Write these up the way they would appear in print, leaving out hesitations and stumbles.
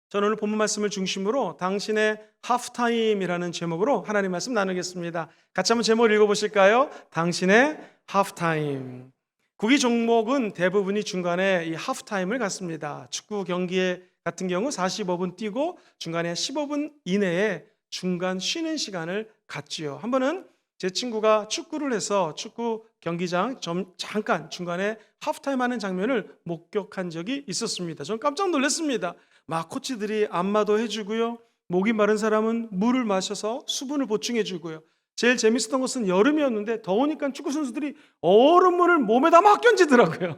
저는 오늘 본문 말씀을 중심으로 당신의 하프타임이라는 제목으로 하나님 말씀 나누겠습니다. 같이 한번 제목을 읽어보실까요? 당신의 하프타임. 구기 종목은 대부분이 중간에 이 하프타임을 갖습니다. 축구 경기 같은 경우 45분 뛰고 중간에 15분 이내에 중간 쉬는 시간을 갖지요. 한 번은 제 친구가 축구를 해서 축구 경기장 잠깐 중간에 하프타임 하는 장면을 목격한 적이 있었습니다. 저는 깜짝 놀랐습니다. 막 코치들이 안마도 해주고요. 목이 마른 사람은 물을 마셔서 수분을 보충해주고요. 제일 재밌었던 것은 여름이었는데 더우니까 축구 선수들이 얼음물을 몸에다 막 견지더라고요.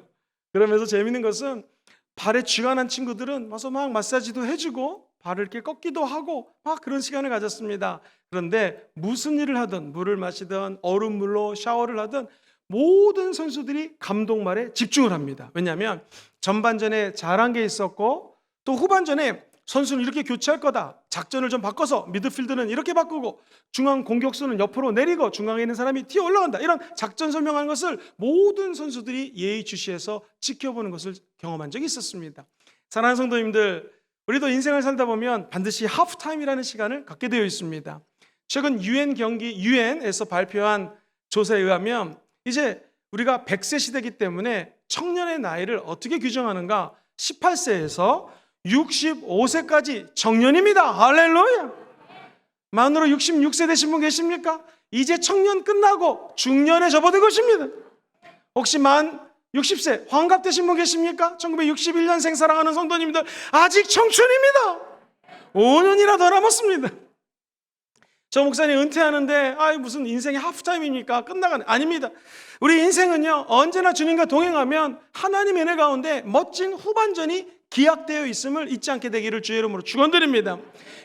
그러면서 재밌는 것은 발에 쥐가 난 친구들은 와서 막 마사지도 해주고 발을 이렇게 꺾기도 하고 막 그런 시간을 가졌습니다. 그런데 무슨 일을 하든 물을 마시든 얼음물로 샤워를 하든 모든 선수들이 감독 말에 집중을 합니다. 왜냐하면 전반전에 잘한 게 있었고 또 후반전에 선수는 이렇게 교체할 거다. 작전을 좀 바꿔서 미드필드는 이렇게 바꾸고 중앙 공격수는 옆으로 내리고 중앙에 있는 사람이 튀어 올라간다. 이런 작전 설명하는 것을 모든 선수들이 예의주시해서 지켜보는 것을 경험한 적이 있었습니다. 사랑하는 성도님들, 우리도 인생을 살다 보면 반드시 하프타임이라는 시간을 갖게 되어 있습니다. 최근 유엔에서 발표한 조사에 의하면 이제 우리가 100세 시대이기 때문에 청년의 나이를 어떻게 규정하는가? 18세에서 65세까지 청년입니다. 할렐루야. 만으로 66세 되신 분 계십니까? 이제 청년 끝나고 중년에 접어든 것입니다. 혹시 만 60세 환갑 되신 분 계십니까? 1961년생 사랑하는 성도님들 아직 청춘입니다. 5년이나 더 남았습니다. 저 목사님 은퇴하는데 무슨 인생의 하프타임입니까? 끝나가네. 아닙니다. 우리 인생은요 언제나 주님과 동행하면 하나님의 은혜 가운데 멋진 후반전이 기약되어 있음을 잊지 않게 되기를 주의 이름으로 축원드립니다.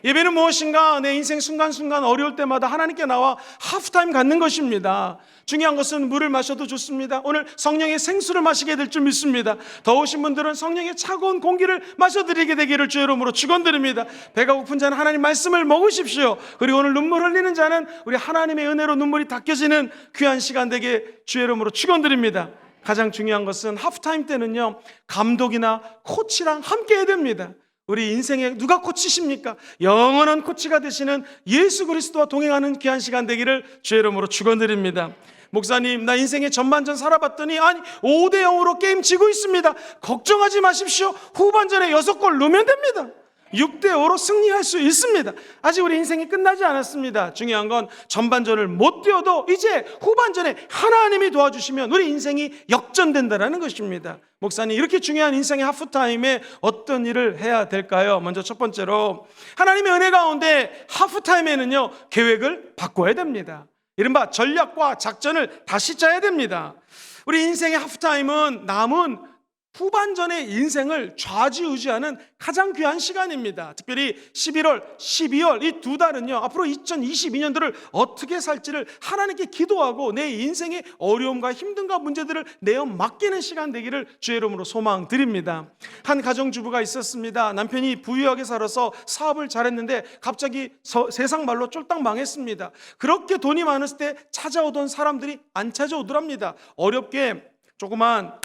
예배는 무엇인가? 내 인생 순간순간 어려울 때마다 하나님께 나와 하프타임 갖는 것입니다. 중요한 것은 물을 마셔도 좋습니다. 오늘 성령의 생수를 마시게 될 줄 믿습니다. 더우신 분들은 성령의 차가운 공기를 마셔드리게 되기를 주의 이름으로 축원드립니다. 배가 고픈 자는 하나님 말씀을 먹으십시오. 그리고 오늘 눈물 흘리는 자는 우리 하나님의 은혜로 눈물이 닦여지는 귀한 시간 되게 주의 이름으로 축원드립니다. 가장 중요한 것은 하프타임 때는요 감독이나 코치랑 함께 해야 됩니다. 우리 인생에 누가 코치십니까? 영원한 코치가 되시는 예수 그리스도와 동행하는 귀한 시간 되기를 주의 이름으로 축원드립니다. 목사님, 나 인생의 전반전 살아봤더니 5대 0으로 게임 지고 있습니다. 걱정하지 마십시오. 후반전에 6골 넣으면 됩니다. 6대 5로 승리할 수 있습니다. 아직 우리 인생이 끝나지 않았습니다. 중요한 건 전반전을 못 뛰어도 이제 후반전에 하나님이 도와주시면 우리 인생이 역전된다는 것입니다. 목사님, 이렇게 중요한 인생의 하프타임에 어떤 일을 해야 될까요? 먼저 첫 번째로 하나님의 은혜 가운데 하프타임에는요 계획을 바꿔야 됩니다. 이른바 전략과 작전을 다시 짜야 됩니다. 우리 인생의 하프타임은 남은 후반전의 인생을 좌지우지하는 가장 귀한 시간입니다. 특별히 11월, 12월 이 두 달은요 앞으로 2022년도를 어떻게 살지를 하나님께 기도하고 내 인생의 어려움과 힘듦과 문제들을 내어 맡기는 시간 되기를 주의 이름으로 소망드립니다. 한 가정주부가 있었습니다. 남편이 부유하게 살아서 사업을 잘했는데 갑자기 세상 말로 쫄딱 망했습니다. 그렇게 돈이 많았을 때 찾아오던 사람들이 안 찾아오더랍니다. 어렵게 조그만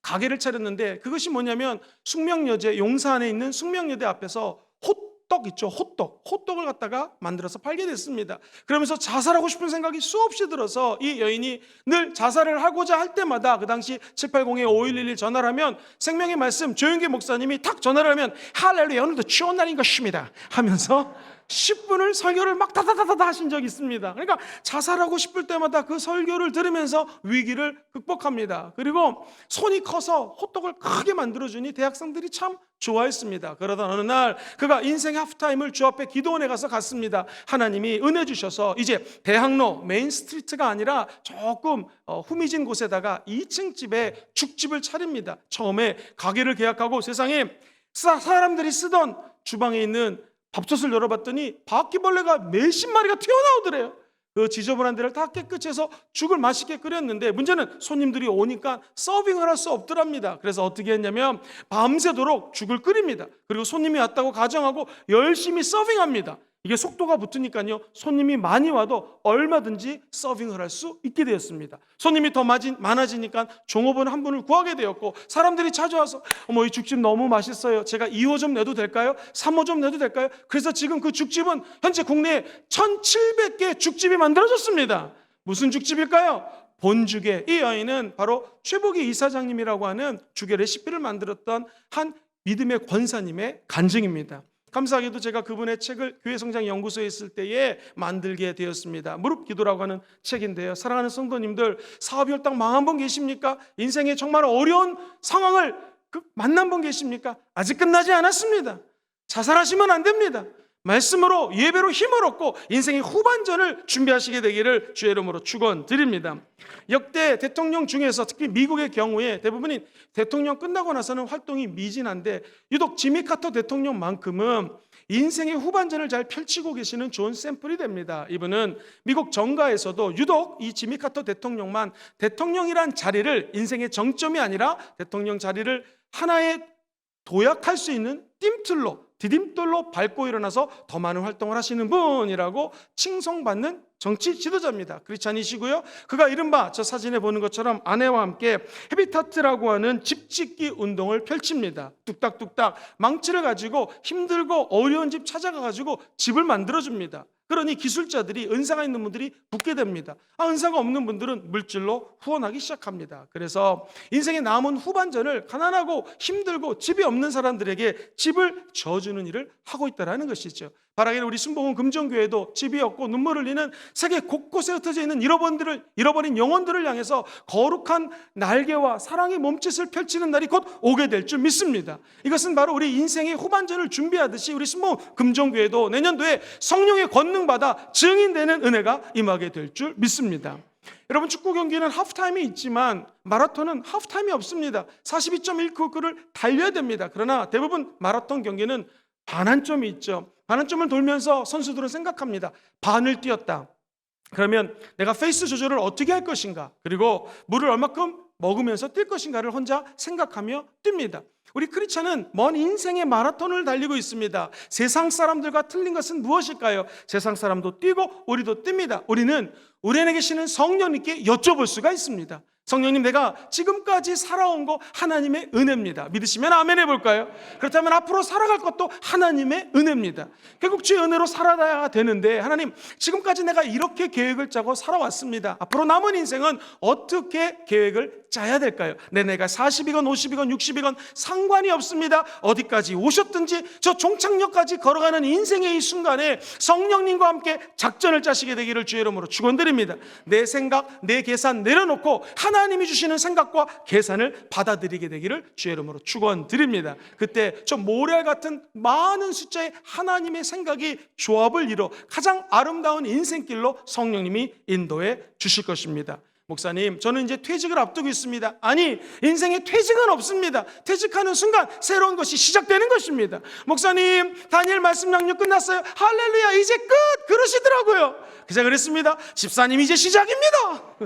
가게를 차렸는데 그것이 뭐냐면 숙명여대, 용산에 있는 숙명여대 앞에서 호떡 있죠. 호떡을 갖다가 만들어서 팔게 됐습니다. 그러면서 자살하고 싶은 생각이 수없이 들어서 이 여인이 늘 자살을 하고자 할 때마다 그 당시 780-5111 전화를 하면 생명의 말씀 조영기 목사님이 탁 전화를 하면 할렐루야 오늘도 좋은 날인 것입니다 하면서 10분을 설교를 막 다다다다 하신 적이 있습니다. 그러니까 자살하고 싶을 때마다 그 설교를 들으면서 위기를 극복합니다. 그리고 손이 커서 호떡을 크게 만들어주니 대학생들이 참 좋아했습니다. 그러던 어느 날 그가 인생의 하프타임을 주 앞에 기도원에 가서 갔습니다. 하나님이 은혜 주셔서 이제 대학로 메인 스트리트가 아니라 조금 후미진 곳에다가 2층 집에 죽집을 차립니다. 처음에 가게를 계약하고 세상에 사람들이 쓰던 주방에 있는 밥솥을 열어봤더니 바퀴벌레가 몇십 마리가 튀어나오더래요. 그 지저분한 데를 다 깨끗이 해서 죽을 맛있게 끓였는데 문제는 손님들이 오니까 서빙을 할 수 없더랍니다. 그래서 어떻게 했냐면 밤새도록 죽을 끓입니다. 그리고 손님이 왔다고 가정하고 열심히 서빙합니다. 이게 속도가 붙으니까요, 손님이 많이 와도 얼마든지 서빙을 할 수 있게 되었습니다. 손님이 더 많아지니까 종업원 한 분을 구하게 되었고, 사람들이 찾아와서 어머, 이 죽집 너무 맛있어요. 제가 2호 좀 내도 될까요? 3호 좀 내도 될까요? 그래서 지금 그 죽집은 현재 국내에 1,700개 죽집이 만들어졌습니다. 무슨 죽집일까요? 본죽의. 이 여인은 바로 최복희 이사장님이라고 하는 죽의 레시피를 만들었던 한 믿음의 권사님의 간증입니다. 감사하게도 제가 그분의 책을 교회성장연구소에 있을 때에 만들게 되었습니다. 무릎기도라고 하는 책인데요. 사랑하는 성도님들, 사업이 홀딱 망한 분 계십니까? 인생에 정말 어려운 상황을 만난 분 계십니까? 아직 끝나지 않았습니다. 자살하시면 안 됩니다. 말씀으로, 예배로 힘을 얻고 인생의 후반전을 준비하시게 되기를 주의 이름으로 축원드립니다. 역대 대통령 중에서 특히 미국의 경우에 대부분이 대통령 끝나고 나서는 활동이 미진한데, 유독 지미 카터 대통령만큼은 인생의 후반전을 잘 펼치고 계시는 좋은 샘플이 됩니다. 이분은 미국 정가에서도 유독 이 지미 카터 대통령만 대통령이란 자리를, 인생의 정점이 아니라 대통령 자리를 하나의 도약할 수 있는 디딤돌로 밟고 일어나서 더 많은 활동을 하시는 분이라고 칭송받는 정치 지도자입니다. 크리스찬이시고요. 그가 이른바 저 사진에 보는 것처럼 아내와 함께 헤비타트라고 하는 집짓기 운동을 펼칩니다. 뚝딱뚝딱 망치를 가지고 힘들고 어려운 집 찾아가가지고 집을 만들어줍니다. 그러니 기술자들이, 은사가 있는 분들이 붙게 됩니다. 은사가 없는 분들은 물질로 후원하기 시작합니다. 그래서 인생의 남은 후반전을 가난하고 힘들고 집이 없는 사람들에게 집을 져주는 일을 하고 있다는 것이죠. 바라기를 우리 순복음 금정교회도 집이 없고 눈물 흘리는 세계 곳곳에 흩어져 있는 잃어버린 영혼들을 향해서 거룩한 날개와 사랑의 몸짓을 펼치는 날이 곧 오게 될 줄 믿습니다. 이것은 바로 우리 인생의 후반전을 준비하듯이 우리 순복음 금정교회도 내년도에 성령의 권능받아 증인되는 은혜가 임하게 될 줄 믿습니다. 여러분, 축구 경기는 하프타임이 있지만 마라톤은 하프타임이 없습니다. 42.1km를 달려야 됩니다. 그러나 대부분 마라톤 경기는 반환점이 있죠. 반환점을 돌면서 선수들은 생각합니다. 반을 뛰었다. 그러면 내가 페이스 조절을 어떻게 할 것인가, 그리고 물을 얼마큼 먹으면서 뛸 것인가를 혼자 생각하며 뜁니다. 우리 크리스찬은 먼 인생의 마라톤을 달리고 있습니다. 세상 사람들과 틀린 것은 무엇일까요? 세상 사람도 뛰고 우리도 뜁니다. 우리는 우리 안에 계시는 성령님께 여쭤볼 수가 있습니다. 성령님, 내가 지금까지 살아온 거 하나님의 은혜입니다. 믿으시면 아멘 해볼까요? 그렇다면 앞으로 살아갈 것도 하나님의 은혜입니다. 결국 주의 은혜로 살아야 되는데, 하나님, 지금까지 내가 이렇게 계획을 짜고 살아왔습니다. 앞으로 남은 인생은 어떻게 계획을 짜야 될까요? 내가 40이건 50이건 60이건 상관이 없습니다. 어디까지 오셨든지 저 종착역까지 걸어가는 인생의 이 순간에 성령님과 함께 작전을 짜시게 되기를 주의 이름으로 축원드립니다. 내 생각, 내 계산 내려놓고 하나님이 주시는 생각과 계산을 받아들이게 되기를 주의 이름으로 축원드립니다. 그때 저 모래 같은 많은 숫자의 하나님의 생각이 조합을 이뤄 가장 아름다운 인생길로 성령님이 인도해 주실 것입니다. 목사님, 저는 이제 퇴직을 앞두고 있습니다. 아니, 인생에 퇴직은 없습니다. 퇴직하는 순간 새로운 것이 시작되는 것입니다. 목사님, 다니엘 말씀 양육 끝났어요. 할렐루야, 이제 끝! 그러시더라고요. 그래서 그랬습니다. 집사님, 이제 시작입니다.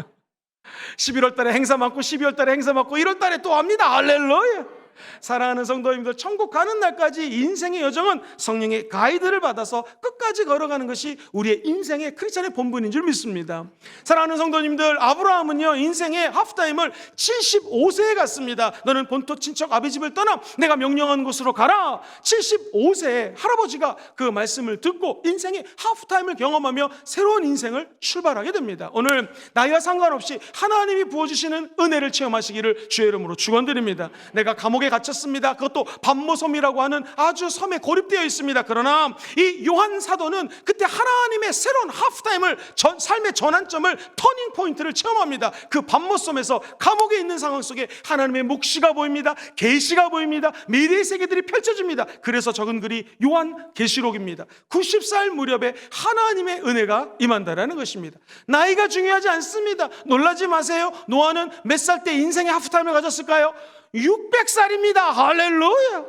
11월 달에 행사 많고 12월 달에 행사 많고 1월 달에 또 합니다. 할렐루야. 사랑하는 성도님들, 천국 가는 날까지 인생의 여정은 성령의 가이드를 받아서 끝까지 걸어가는 것이 우리의 인생의 크리스찬의 본분인 줄 믿습니다. 사랑하는 성도님들, 아브라함은요, 인생의 하프타임을 75세에 갔습니다. 너는 본토 친척 아비 집을 떠나 내가 명령한 곳으로 가라. 75세에 할아버지가 그 말씀을 듣고 인생의 하프타임을 경험하며 새로운 인생을 출발하게 됩니다. 오늘 나이와 상관없이 하나님이 부어주시는 은혜를 체험하시기를 주의 이름으로 축원드립니다. 내가 감옥에 갇혔습니다. 그것도 밤모섬이라고 하는 아주 섬에 고립되어 있습니다. 그러나 이 요한 사도는 그때 하나님의 새로운 하프타임을, 삶의 전환점을, 터닝 포인트를 체험합니다. 그 밤모섬에서 감옥에 있는 상황 속에 하나님의 묵시가 보입니다. 계시가 보입니다. 미래의 세계들이 펼쳐집니다. 그래서 적은 글이 요한 계시록입니다. 90살 무렵에 하나님의 은혜가 임한다라는 것입니다. 나이가 중요하지 않습니다. 놀라지 마세요. 노아는 몇 살 때 인생의 하프타임을 가졌을까요? 600살입니다. 할렐루야.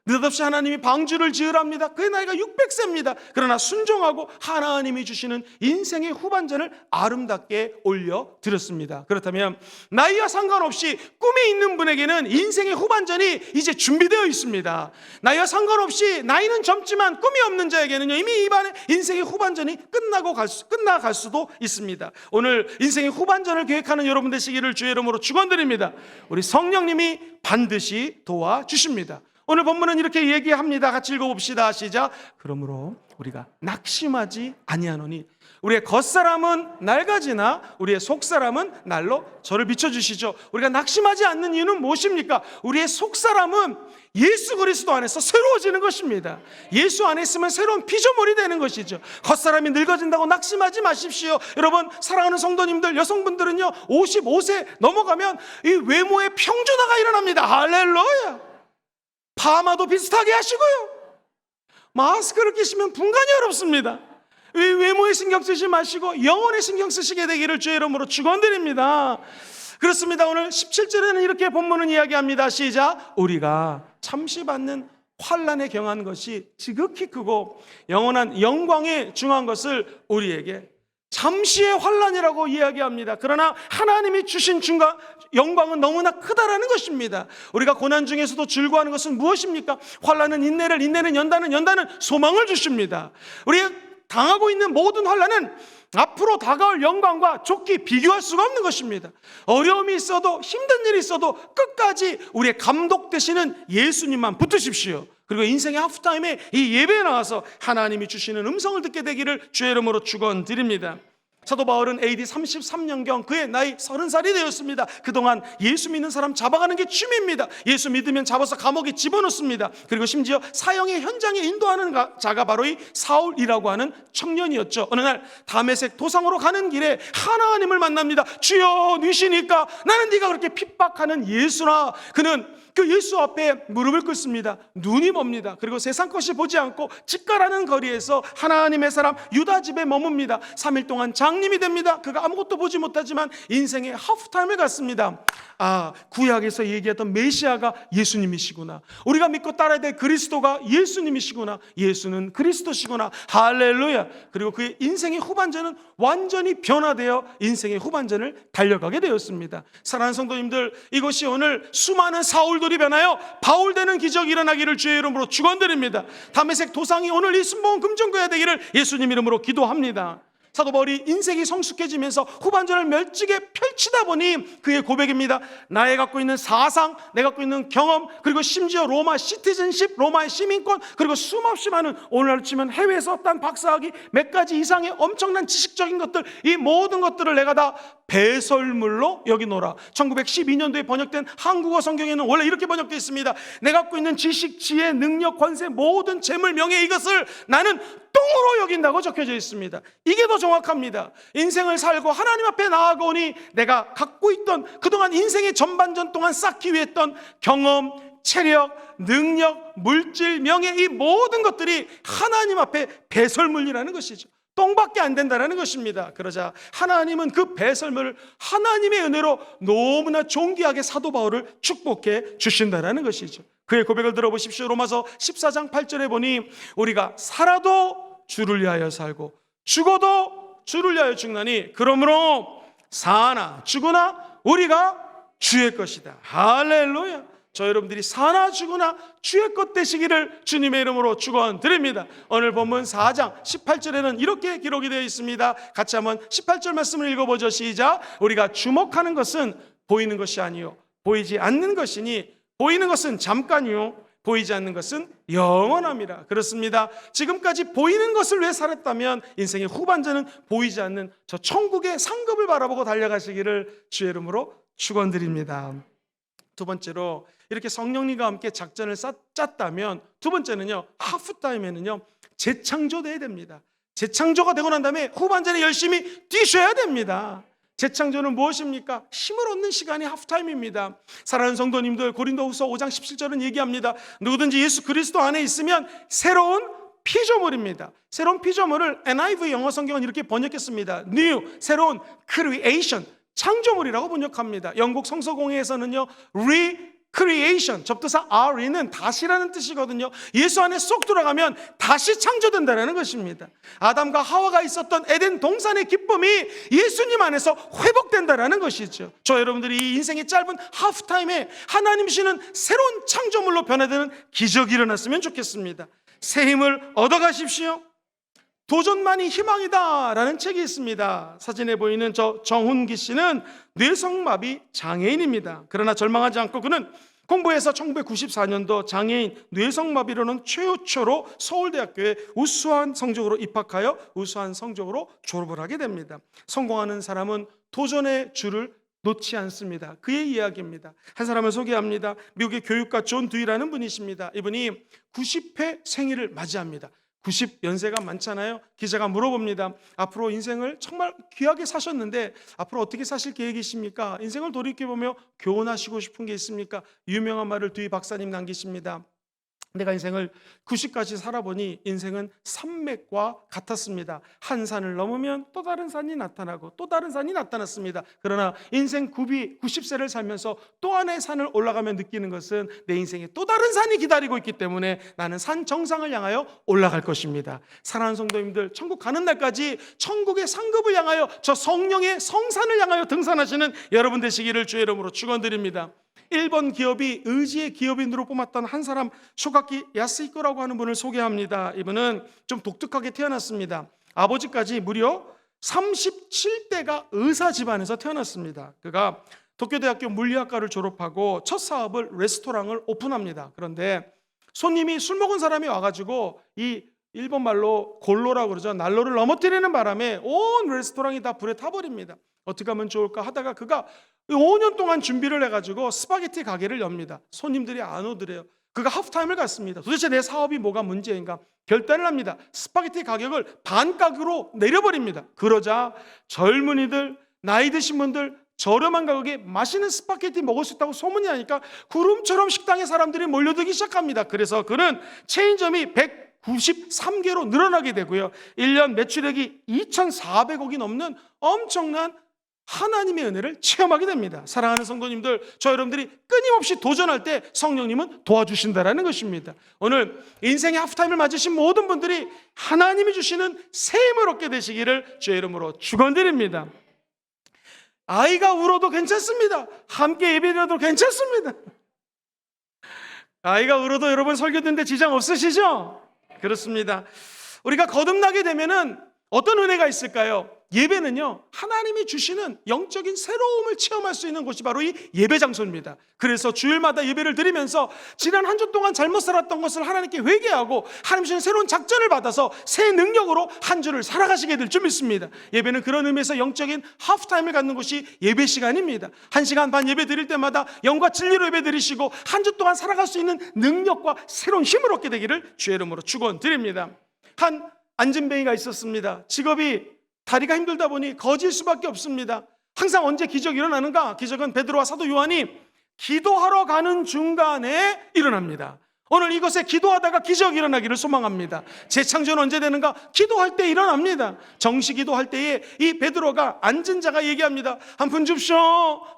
느닷없이 하나님이 방주를 지으랍니다. 그의 나이가 600세입니다. 그러나 순종하고 하나님이 주시는 인생의 후반전을 아름답게 올려드렸습니다. 그렇다면 나이와 상관없이 꿈이 있는 분에게는 인생의 후반전이 이제 준비되어 있습니다. 나이와 상관없이 나이는 젊지만 꿈이 없는 자에게는요, 이미 입안에 인생의 후반전이 끝나갈 수도 있습니다. 오늘 인생의 후반전을 계획하는 여러분 되시기를 주의 이름으로 축원드립니다. 우리 성령님이 반드시 도와주십니다. 오늘 본문은 이렇게 얘기합니다. 같이 읽어봅시다. 시작. 그러므로 우리가 낙심하지 아니하노니 우리의 겉사람은 낡아지나 우리의 속사람은 날로 저를 비춰주시죠. 우리가 낙심하지 않는 이유는 무엇입니까? 우리의 속사람은 예수 그리스도 안에서 새로워지는 것입니다. 예수 안에 있으면 새로운 피조물이 되는 것이죠. 겉사람이 늙어진다고 낙심하지 마십시오. 여러분, 사랑하는 성도님들, 여성분들은요, 55세 넘어가면 이 외모의 평준화가 일어납니다. 할렐루야. 파마도 비슷하게 하시고요, 마스크를 끼시면 분간이 어렵습니다. 외모에 신경 쓰지 마시고 영혼에 신경 쓰시게 되기를 주의 이름으로 축원드립니다. 그렇습니다. 오늘 17절에는 이렇게 본문은 이야기합니다. 시작. 우리가 잠시 받는 환난에 경한 것이 지극히 크고 영원한 영광에 중한 것을 우리에게 잠시의 환난이라고 이야기합니다. 그러나 하나님이 주신 영광은 너무나 크다라는 것입니다. 우리가 고난 중에서도 즐거워하는 것은 무엇입니까? 환난은 인내를, 인내는 연단은 소망을 주십니다. 우리가 당하고 있는 모든 환난은 앞으로 다가올 영광과 좋게 비교할 수가 없는 것입니다. 어려움이 있어도, 힘든 일이 있어도 끝까지 우리의 감독 되시는 예수님만 붙으십시오. 그리고 인생의 하프타임에 이 예배에 나와서 하나님이 주시는 음성을 듣게 되기를 주의 이름으로 축원드립니다. 사도 바울은 AD 33년경 그의 나이 30살이 되었습니다. 그동안 예수 믿는 사람 잡아가는 게 취미입니다. 예수 믿으면 잡아서 감옥에 집어넣습니다. 그리고 심지어 사형의 현장에 인도하는 자가 바로 이 사울이라고 하는 청년이었죠. 어느 날 다메섹 도상으로 가는 길에 하나님을 만납니다. 주여, 니시니까 나는 네가 그렇게 핍박하는 예수나. 그는 그 예수 앞에 무릎을 꿇습니다. 눈이 멉니다. 그리고 세상 것이 보지 않고 집가라는 거리에서 하나님의 사람 유다 집에 머뭅니다. 3일 동안 장님이 됩니다. 그가 아무것도 보지 못하지만 인생의 하프타임을 갖습니다. 아, 구약에서 얘기했던 메시아가 예수님이시구나. 우리가 믿고 따라야 될 그리스도가 예수님이시구나. 예수는 그리스도시구나. 할렐루야. 그리고 그의 인생의 후반전은 완전히 변화되어 인생의 후반전을 달려가게 되었습니다. 사랑하는 성도님들, 이것이 오늘 수많은 사울들이 변하여 바울 되는 기적이 일어나기를 주의 이름으로 축원드립니다. 다메섹 도상이 오늘 이 순복음 금전교회 되기를 예수님 이름으로 기도합니다. 사도 바울이 인생이 성숙해지면서 후반전을 멸지게 펼치다 보니 그의 고백입니다. 나의 갖고 있는 사상, 내가 갖고 있는 경험, 그리고 심지어 로마 시티즌십, 로마의 시민권, 그리고 수없이 많은, 오늘날로 치면 해외에서 딴 박사학위 몇 가지 이상의 엄청난 지식적인 것들, 이 모든 것들을 내가 다 배설물로 여기노라. 1912년도에 번역된 한국어 성경에는 원래 이렇게 번역되어 있습니다. 내가 갖고 있는 지식, 지혜, 능력, 권세, 모든 재물, 명예, 이것을 나는 똥으로 여긴다고 적혀져 있습니다. 이게 더 정확합니다. 인생을 살고 하나님 앞에 나아가오니 내가 갖고 있던 그동안 인생의 전반전 동안 쌓기 위해 했던 경험, 체력, 능력, 물질, 명예, 이 모든 것들이 하나님 앞에 배설물이라는 것이죠. 똥밖에 안 된다는 것입니다. 그러자 하나님은 그 배설물을 하나님의 은혜로 너무나 존귀하게 사도 바울을 축복해 주신다는 것이죠. 그의 고백을 들어보십시오. 로마서 14장 8절에 보니 우리가 살아도 주를 위하여 살고 죽어도 주를 위하여 죽나니 그러므로 사나 죽으나 우리가 주의 것이다. 할렐루야. 저 여러분들이 사나 죽으나 주의 것 되시기를 주님의 이름으로 축원드립니다. 오늘 본문 4장 18절에는 이렇게 기록이 되어 있습니다. 같이 한번 18절 말씀을 읽어보죠. 시작. 우리가 주목하는 것은 보이는 것이 아니요 보이지 않는 것이니 보이는 것은 잠깐이요 보이지 않는 것은 영원함이라. 그렇습니다. 지금까지 보이는 것을 위해 살았다면 인생의 후반전은 보이지 않는 저 천국의 상급을 바라보고 달려가시기를 주의 이름으로 축원드립니다. 두 번째로 이렇게 성령님과 함께 작전을 짰다면 두 번째는요, 하프타임에는요 재창조돼야 됩니다. 재창조가 되고 난 다음에 후반전에 열심히 뛰셔야 됩니다. 재창조는 무엇입니까? 힘을 얻는 시간이 하프타임입니다. 사랑하는 성도님들, 고린도후서 5장 17절은 얘기합니다. 누구든지 예수 그리스도 안에 있으면 새로운 피조물입니다. 새로운 피조물을 NIV 영어 성경은 이렇게 번역했습니다. New, 새로운 creation, 창조물이라고 번역합니다. 영국 성서공회에서는요 creation, 접두사 are는 다시라는 뜻이거든요. 예수 안에 쏙 들어가면 다시 창조된다는 것입니다. 아담과 하와가 있었던 에덴 동산의 기쁨이 예수님 안에서 회복된다는 것이죠. 저 여러분들이 이 인생의 짧은 하프타임에 하나님 주시는 새로운 창조물로 변화되는 기적이 일어났으면 좋겠습니다. 새 힘을 얻어가십시오. 도전만이 희망이다라는 책이 있습니다. 사진에 보이는 저 정훈기 씨는 뇌성마비 장애인입니다. 그러나 절망하지 않고 그는 공부해서 1994년도 장애인 뇌성마비로는 최초로 서울대학교에 우수한 성적으로 입학하여 우수한 성적으로 졸업을 하게 됩니다. 성공하는 사람은 도전의 줄을 놓지 않습니다. 그의 이야기입니다. 한 사람을 소개합니다. 미국의 교육가 존 듀이라는 분이십니다. 이분이 90회 생일을 맞이합니다. 90연세가 많잖아요. 기자가 물어봅니다. 앞으로 인생을 정말 귀하게 사셨는데 앞으로 어떻게 사실 계획이십니까? 인생을 돌이켜보며 교훈하시고 싶은 게 있습니까? 유명한 말을 듀이 박사님 남기십니다. 내가 인생을 90까지 살아보니 인생은 산맥과 같았습니다. 한 산을 넘으면 또 다른 산이 나타나고 또 다른 산이 나타났습니다. 그러나 인생 90세를 살면서 또 하나의 산을 올라가며 느끼는 것은 내 인생에 또 다른 산이 기다리고 있기 때문에 나는 산 정상을 향하여 올라갈 것입니다. 사랑하는 성도님들, 천국 가는 날까지 천국의 상급을 향하여 저 성령의 성산을 향하여 등산하시는 여러분 되시기를 주의 이름으로 축원드립니다. 일본 기업이 의지의 기업인으로 뽑았던 한 사람, 쇼가키 야스히코라고 하는 분을 소개합니다. 이분은 좀 독특하게 태어났습니다. 아버지까지 무려 37대가 의사 집안에서 태어났습니다. 그가 도쿄대학교 물리학과를 졸업하고 첫 사업을 레스토랑을 오픈합니다. 그런데 손님이 술 먹은 사람이 와가지고 이 일본 말로 골로라고 그러죠. 난로를 넘어뜨리는 바람에 온 레스토랑이 다 불에 타버립니다. 어떻게 하면 좋을까 하다가 그가 5년 동안 준비를 해가지고 스파게티 가게를 엽니다. 손님들이 안 오더래요. 그가 하프타임을 갔습니다. 도대체 내 사업이 뭐가 문제인가? 결단을 합니다. 스파게티 가격을 반가격으로 내려버립니다. 그러자 젊은이들, 나이 드신 분들 저렴한 가격에 맛있는 스파게티 먹을 수 있다고 소문이 나니까 구름처럼 식당에 사람들이 몰려들기 시작합니다. 그래서 그는 체인점이 193개로 늘어나게 되고요. 1년 매출액이 2,400억이 넘는 엄청난 하나님의 은혜를 체험하게 됩니다. 사랑하는 성도님들, 저 여러분들이 끊임없이 도전할 때 성령님은 도와주신다라는 것입니다. 오늘 인생의 하프타임을 맞으신 모든 분들이 하나님이 주시는 새 힘을 얻게 되시기를 주의 이름으로 축원드립니다. 아이가 울어도 괜찮습니다. 함께 예배드려도 괜찮습니다. 아이가 울어도 여러분 설교 듣는데 지장 없으시죠? 그렇습니다. 우리가 거듭나게 되면은 어떤 은혜가 있을까요? 예배는요, 하나님이 주시는 영적인 새로움을 체험할 수 있는 곳이 바로 이 예배 장소입니다. 그래서 주일마다 예배를 드리면서 지난 한 주 동안 잘못 살았던 것을 하나님께 회개하고 하나님 주시는 새로운 작전을 받아서 새 능력으로 한 주를 살아가시게 될 줄 믿습니다. 예배는 그런 의미에서 영적인 하프타임을 갖는 곳이 예배 시간입니다. 1시간 반 예배 드릴 때마다 영과 진리로 예배 드리시고 한 주 동안 살아갈 수 있는 능력과 새로운 힘을 얻게 되기를 주의 이름으로 축원드립니다. 한 안진뱅이가 있었습니다. 직업이 다리가 힘들다 보니 거질 수밖에 없습니다. 항상 언제 기적이 일어나는가? 기적은 베드로와 사도 요한이 기도하러 가는 중간에 일어납니다. 오늘 이것에 기도하다가 기적이 일어나기를 소망합니다. 재창조는 언제 되는가? 기도할 때 일어납니다. 정시 기도할 때에 이 베드로가 앉은 자가 얘기합니다. 한 푼 줍쇼,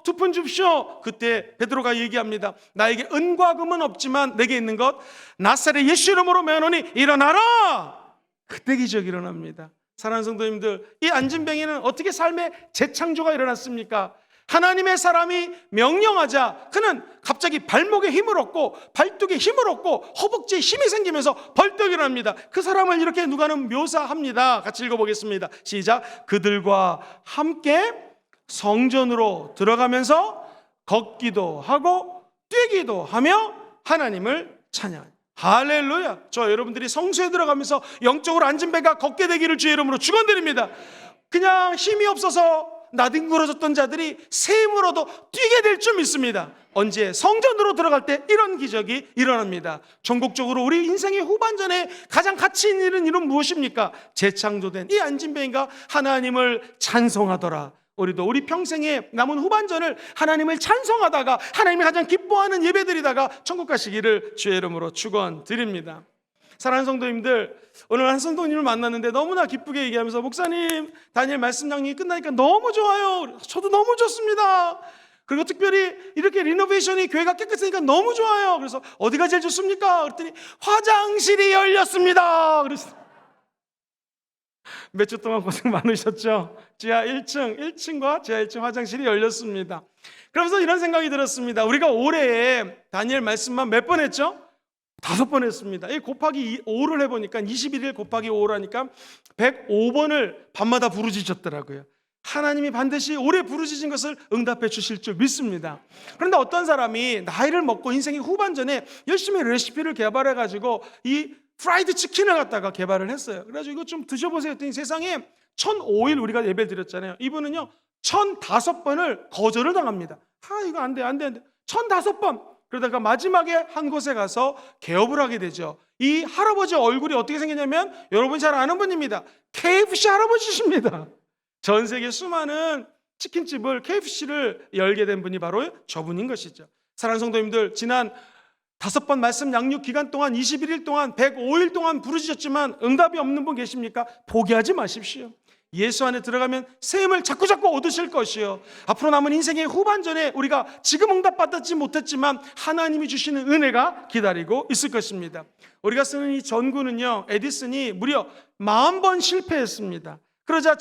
2푼 줍쇼. 그때 베드로가 얘기합니다. 나에게 은과 금은 없지만 내게 있는 것 나사렛 예수 이름으로 명하노니 일어나라. 그때 기적이 일어납니다. 사랑하는 성도님들, 이 안진뱅이는 어떻게 삶의 재창조가 일어났습니까? 하나님의 사람이 명령하자 그는 갑자기 발목에 힘을 얻고 발뚝에 힘을 얻고 허벅지에 힘이 생기면서 벌떡 일어납니다. 그 사람을 이렇게 누가는 묘사합니다. 같이 읽어보겠습니다. 시작. 그들과 함께 성전으로 들어가면서 걷기도 하고 뛰기도 하며 하나님을 찬양합니다. 할렐루야. 저 여러분들이 성소에 들어가면서 영적으로 안진뱅이가 걷게 되기를 주의 이름으로 축원드립니다. 그냥 힘이 없어서 나뒹굴어졌던 자들이 새 힘으로도 뛰게 될 줄 믿습니다. 언제? 성전으로 들어갈 때 이런 기적이 일어납니다. 전국적으로 우리 인생의 후반전에 가장 가치 있는 일은 무엇입니까? 재창조된 이 안진뱅이가 하나님을 찬송하더라. 우리도 우리 평생에 남은 후반전을 하나님을 찬송하다가 하나님이 가장 기뻐하는 예배드리다가 천국 가시기를 주의 이름으로 축원드립니다. 사랑하는 성도님들, 오늘 한 성도님을 만났는데 너무나 기쁘게 얘기하면서 목사님, 다니엘 말씀 강의 끝나니까 너무 좋아요. 저도 너무 좋습니다. 그리고 특별히 이렇게 리노베이션이 교회가 깨끗하니까 너무 좋아요. 그래서 어디가 제일 좋습니까? 그랬더니 화장실이 열렸습니다. 그래서 몇 주 동안 고생 많으셨죠? 지하 1층과 지하 1층 화장실이 열렸습니다. 그러면서 이런 생각이 들었습니다. 우리가 올해에 다니엘 말씀만 몇 번 했죠? 5번 했습니다. 이 곱하기 5를 해보니까 21일 곱하기 5라니까 105번을 밤마다 부르짖었더라고요. 하나님이 반드시 올해 부르짖은 것을 응답해 주실 줄 믿습니다. 그런데 어떤 사람이 나이를 먹고 인생의 후반전에 열심히 레시피를 개발해가지고 이 프라이드 치킨을 갖다가 개발을 했어요. 그래가지고 이거 좀 드셔보세요 했더니 세상에 1005일 우리가 예배를 드렸잖아요. 이분은요 1005번을 거절을 당합니다. 이거 안 돼. 1005번. 그러다가 마지막에 한 곳에 가서 개업을 하게 되죠. 이 할아버지 얼굴이 어떻게 생겼냐면 여러분이 잘 아는 분입니다. KFC 할아버지십니다. 전 세계 수많은 치킨집을 KFC를 열게 된 분이 바로 저분인 것이죠. 사랑하는 성도님들, 지난 5번 말씀 양육 기간 동안 21일 동안 105일 동안 부르짖었지만 응답이 없는 분 계십니까? 포기하지 마십시오. 예수 안에 들어가면 새 힘을 자꾸자꾸 얻으실 것이요, 앞으로 남은 인생의 후반전에 우리가 지금 응답받지 못했지만 하나님이 주시는 은혜가 기다리고 있을 것입니다. 우리가 쓰는 이 전구는요, 에디슨이 무려 40번 실패했습니다. 그러자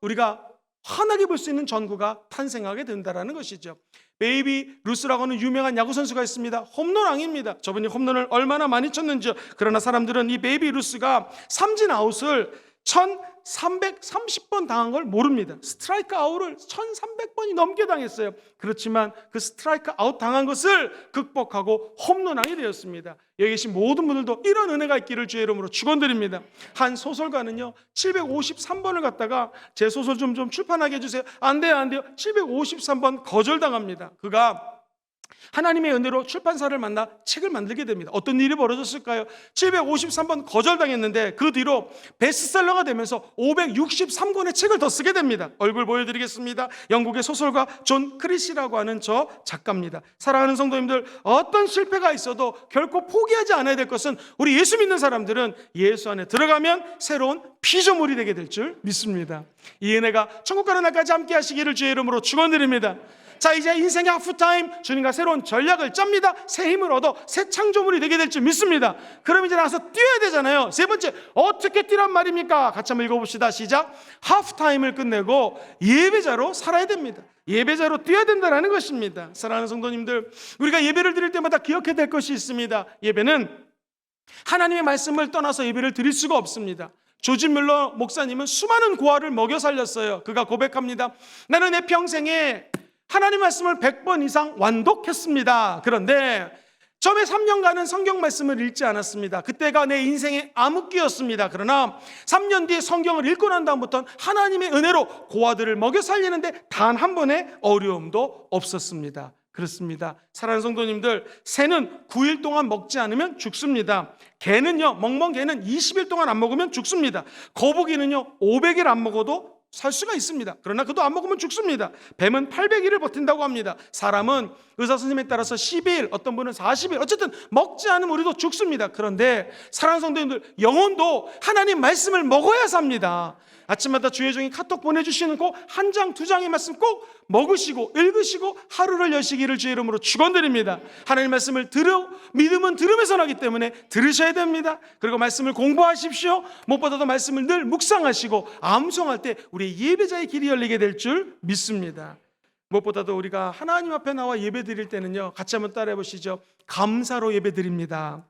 우리가 환하게 볼 수 있는 전구가 탄생하게 된다는 것이죠. 베이비 루스라고 하는 유명한 야구 선수가 있습니다. 홈런왕입니다. 저분이 홈런을 얼마나 많이 쳤는지요. 그러나 사람들은 이 베이비 루스가 삼진 아웃을 1330번 당한 걸 모릅니다. 스트라이크 아웃을 1300번이 넘게 당했어요. 그렇지만 그 스트라이크 아웃 당한 것을 극복하고 홈런왕이 되었습니다. 여기 계신 모든 분들도 이런 은혜가 있기를 주의 이름으로 축원드립니다. 한 소설가는요 753번을 갖다가 제 소설 좀 출판하게 해주세요. 안 돼요. 753번 거절당합니다. 그가 하나님의 은혜로 출판사를 만나 책을 만들게 됩니다. 어떤 일이 벌어졌을까요? 753번 거절당했는데 그 뒤로 베스트셀러가 되면서 563권의 책을 더 쓰게 됩니다. 얼굴 보여드리겠습니다. 영국의 소설가 존 크리시라고 하는 저 작가입니다. 사랑하는 성도님들, 어떤 실패가 있어도 결코 포기하지 않아야 될 것은 우리 예수 믿는 사람들은 예수 안에 들어가면 새로운 피조물이 되게 될 줄 믿습니다. 이 은혜가 천국 가는 날까지 함께 하시기를 주의 이름으로 축원드립니다. 자, 이제 인생의 하프타임, 주님과 새로운 전략을 짭니다. 새 힘을 얻어 새 창조물이 되게 될 줄 믿습니다. 그럼 이제 나가서 뛰어야 되잖아요. 세 번째, 어떻게 뛰란 말입니까? 같이 한번 읽어봅시다. 시작. 하프타임을 끝내고 예배자로 살아야 됩니다. 예배자로 뛰어야 된다는 것입니다. 사랑하는 성도님들, 우리가 예배를 드릴 때마다 기억해야 될 것이 있습니다. 예배는 하나님의 말씀을 떠나서 예배를 드릴 수가 없습니다. 조지 뮬러 목사님은 수많은 고아를 먹여 살렸어요. 그가 고백합니다. 나는 내 평생에 하나님 말씀을 100번 이상 완독했습니다. 그런데 처음에 3년간은 성경 말씀을 읽지 않았습니다. 그때가 내 인생의 암흑기였습니다. 그러나 3년 뒤에 성경을 읽고 난 다음부터는 하나님의 은혜로 고아들을 먹여 살리는데 단 한 번의 어려움도 없었습니다. 그렇습니다. 사랑하는 성도님들, 새는 9일 동안 먹지 않으면 죽습니다. 개는요, 멍멍개는 20일 동안 안 먹으면 죽습니다. 거북이는요 500일 안 먹어도 살 수가 있습니다. 그러나 그도 안 먹으면 죽습니다. 뱀은 800일을 버틴다고 합니다. 사람은 의사 선생님에 따라서 12일, 어떤 분은 40일, 어쨌든 먹지 않으면 우리도 죽습니다. 그런데 사랑하는 성도님들, 영혼도 하나님 말씀을 먹어야 삽니다. 아침마다 주의 종이 카톡 보내주시는 꼭 한 장, 두 장의 말씀 꼭 먹으시고 읽으시고 하루를 여시기를 주의 이름으로 축원드립니다. 하나님 말씀을 믿음은 들음에서 나기 때문에 들으셔야 됩니다. 그리고 말씀을 공부하십시오. 무엇보다도 말씀을 늘 묵상하시고 암송할 때 우리의 예배자의 길이 열리게 될 줄 믿습니다. 무엇보다도 우리가 하나님 앞에 나와 예배 드릴 때는요, 같이 한번 따라해 보시죠. 감사로 예배 드립니다.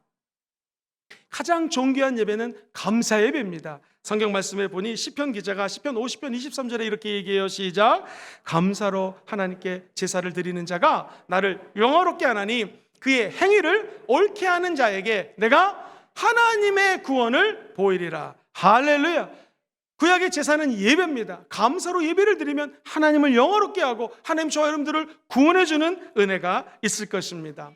가장 존귀한 예배는 감사 예배입니다. 성경 말씀에 보니 시편 기자가 시편 50편 23절에 이렇게 얘기해요. 시작. 감사로 하나님께 제사를 드리는 자가 나를 영화롭게 하나니 그의 행위를 옳게 하는 자에게 내가 하나님의 구원을 보이리라. 할렐루야. 구약의 제사는 예배입니다. 감사로 예배를 드리면 하나님을 영화롭게 하고 하나님 저와 여러분들을 구원해 주는 은혜가 있을 것입니다.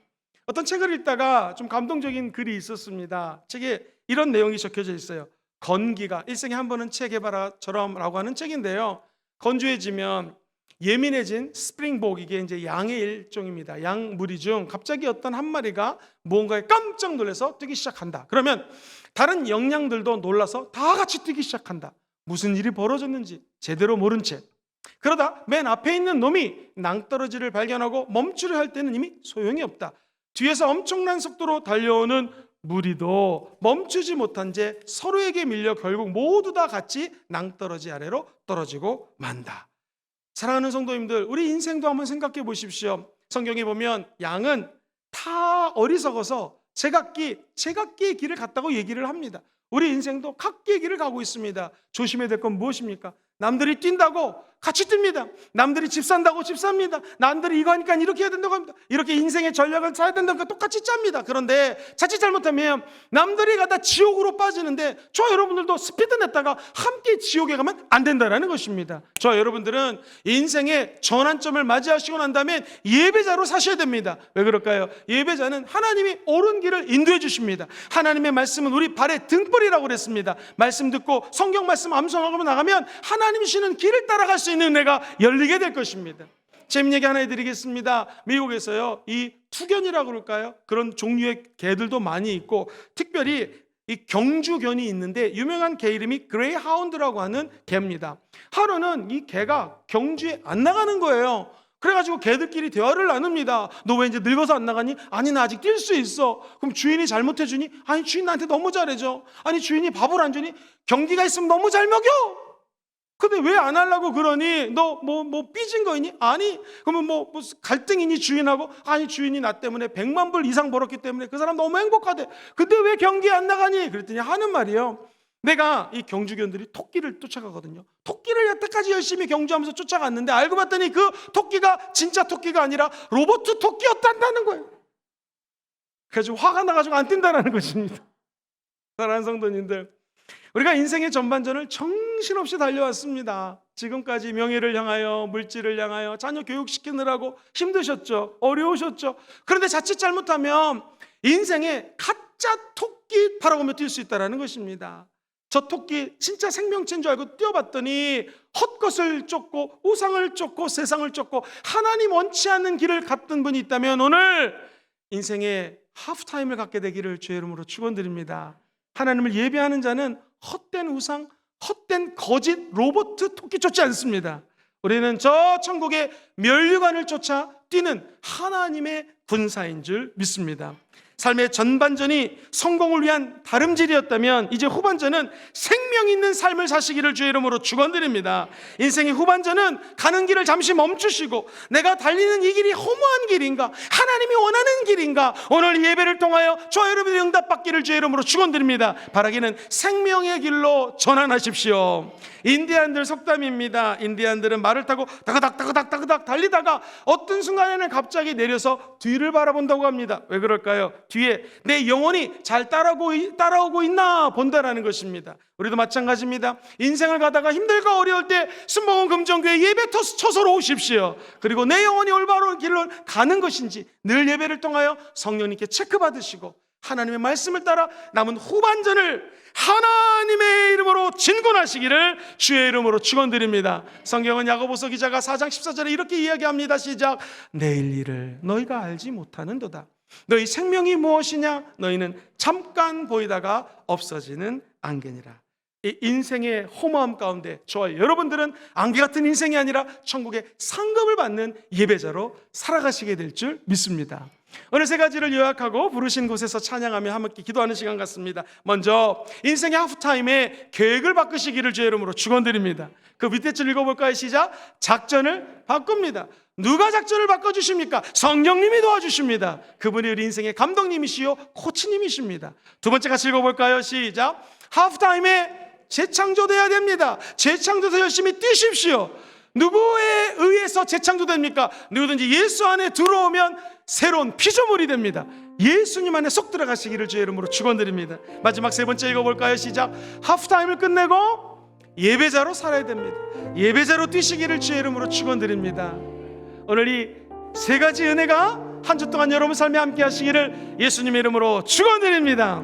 어떤 책을 읽다가 좀 감동적인 글이 있었습니다. 책에 이런 내용이 적혀져 있어요. 건기가 일생에 한 번은 책 해봐라처럼 라고 하는 책인데요, 건조해지면 예민해진 스프링복, 이게 이제 양의 일종입니다. 양 무리 중 갑자기 어떤 한 마리가 무언가에 깜짝 놀라서 뛰기 시작한다. 그러면 다른 영양들도 놀라서 다 같이 뛰기 시작한다. 무슨 일이 벌어졌는지 제대로 모른 채. 그러다 맨 앞에 있는 놈이 낭떠러지를 발견하고 멈추려 할 때는 이미 소용이 없다. 뒤에서 엄청난 속도로 달려오는 무리도 멈추지 못한 채 서로에게 밀려 결국 모두 다 같이 낭떠러지 아래로 떨어지고 만다. 사랑하는 성도님들, 우리 인생도 한번 생각해 보십시오. 성경에 보면 양은 다 어리석어서 제각기의 길을 갔다고 얘기를 합니다. 우리 인생도 각기의 길을 가고 있습니다. 조심해야 될 건 무엇입니까? 남들이 뛴다고 같이 뜁니다. 남들이 집 산다고 집 삽니다. 남들이 이거 하니까 이렇게 해야 된다고 합니다. 이렇게 인생의 전략을 짜야 된다고 똑같이 짭니다. 그런데 자칫 잘못하면 남들이 가다 지옥으로 빠지는데 저 여러분들도 스피드 냈다가 함께 지옥에 가면 안 된다는 것입니다. 저 여러분들은 인생의 전환점을 맞이하시고 난 다음에 예배자로 사셔야 됩니다. 왜 그럴까요? 예배자는 하나님이 옳은 길을 인도해 주십니다. 하나님의 말씀은 우리 발의 등불이라고 그랬습니다. 말씀 듣고 성경 말씀 암송하고 나가면 하나님이 주시는 길을 따라갈 수 있는 은혜가 열리게 될 것입니다. 재밌는 얘기 하나 해드리겠습니다. 미국에서요, 이 투견이라고 그럴까요? 그런 종류의 개들도 많이 있고, 특별히 이 경주견이 있는데 유명한 개 이름이 그레이하운드라고 하는 개입니다. 하루는 이 개가 경주에 안 나가는 거예요. 그래가지고 개들끼리 대화를 나눕니다. 너 왜 이제 늙어서 안 나가니? 아니, 나 아직 뛸 수 있어. 그럼 주인이 잘못해주니? 아니, 주인 나한테 너무 잘해줘. 아니, 주인이 밥을 안 주니? 경기가 있으면 너무 잘 먹여. 근데 왜 안 하려고 그러니? 너 삐진 거이니? 아니. 그러면 뭐 갈등이니 주인하고? 아니, 주인이 나 때문에 100만 불 이상 벌었기 때문에 그 사람 너무 행복하대. 근데 왜 경기에 안 나가니? 그랬더니 하는 말이요, 내가 이 경주견들이 토끼를 쫓아가거든요. 토끼를 여태까지 열심히 경주하면서 쫓아갔는데 알고 봤더니 그 토끼가 진짜 토끼가 아니라 로봇 토끼였단다는 거예요. 그래서 화가 나가지고 안 뛴다는 것입니다. 사랑하는 성도님들, 우리가 인생의 전반전을 정신없이 달려왔습니다. 지금까지 명예를 향하여, 물질을 향하여, 자녀 교육시키느라고 힘드셨죠. 어려우셨죠. 그런데 자칫 잘못하면 인생에 가짜 토끼 바라보며 뛸 수 있다는 것입니다. 저 토끼 진짜 생명체인 줄 알고 뛰어봤더니 헛것을 쫓고 우상을 쫓고 세상을 쫓고 하나님 원치 않는 길을 갔던 분이 있다면 오늘 인생의 하프타임을 갖게 되기를 주의 이름으로 축원드립니다. 하나님을 예배하는 자는 헛된 우상, 헛된 거짓 로봇 토끼 쫓지 않습니다. 우리는 저 천국의 면류관을 쫓아 뛰는 하나님의 군사인 줄 믿습니다. 삶의 전반전이 성공을 위한 다름질이었다면 이제 후반전은 생명 있는 삶을 사시기를 주의 이름으로 축원드립니다. 인생의 후반전은 가는 길을 잠시 멈추시고 내가 달리는 이 길이 허무한 길인가, 하나님이 원하는 길인가, 오늘 예배를 통하여 저 여러분의 응답받기를 주의 이름으로 축원드립니다. 바라기는 생명의 길로 전환하십시오. 인디안들 속담입니다. 인디안들은 말을 타고 다그닥 달리다가 어떤 순간에는 갑자기 내려서 뒤를 바라본다고 합니다. 왜 그럴까요? 뒤에 내 영혼이 잘 따라오고 있나 본다라는 것입니다. 우리도 마찬가지입니다. 인생을 가다가 힘들고 어려울 때 순복음 금정교회 예배 초소로 오십시오. 그리고 내 영혼이 올바른 길로 가는 것인지 늘 예배를 통하여 성령님께 체크받으시고 하나님의 말씀을 따라 남은 후반전을 하나님의 이름으로 진군하시기를 주의 이름으로 축원드립니다. 성경은 야고보서 기자가 4장 14절에 이렇게 이야기합니다. 시작. 내일 일을 너희가 알지 못하는도다. 너희 생명이 무엇이냐? 너희는 잠깐 보이다가 없어지는 안개니라. 이 인생의 허무함 가운데 저와 여러분들은 안개 같은 인생이 아니라 천국의 상급을 받는 예배자로 살아가시게 될 줄 믿습니다. 오늘 세 가지를 요약하고 부르신 곳에서 찬양하며 함께 기도하는 시간 같습니다. 먼저 인생의 하프타임에 계획을 바꾸시기를 주의 이름으로 축원드립니다. 그 밑에 줄 읽어볼까요? 시작. 작전을 바꿉니다. 누가 작전을 바꿔주십니까? 성령님이 도와주십니다. 그분이 우리 인생의 감독님이시요 코치님이십니다. 두 번째 같이 읽어볼까요? 시작. 하프타임에 재창조돼야 됩니다. 재창조돼서 열심히 뛰십시오. 누구에 의해서 재창조됩니까? 누구든지 예수 안에 들어오면 새로운 피조물이 됩니다. 예수님 안에 쏙 들어가시기를 주의 이름으로 축원드립니다. 마지막 세 번째 읽어볼까요? 시작. 하프타임을 끝내고 예배자로 살아야 됩니다. 예배자로 뛰시기를 주의 이름으로 축원드립니다. 오늘 이 세 가지 은혜가 한 주 동안 여러분 삶에 함께 하시기를 예수님의 이름으로 축원드립니다.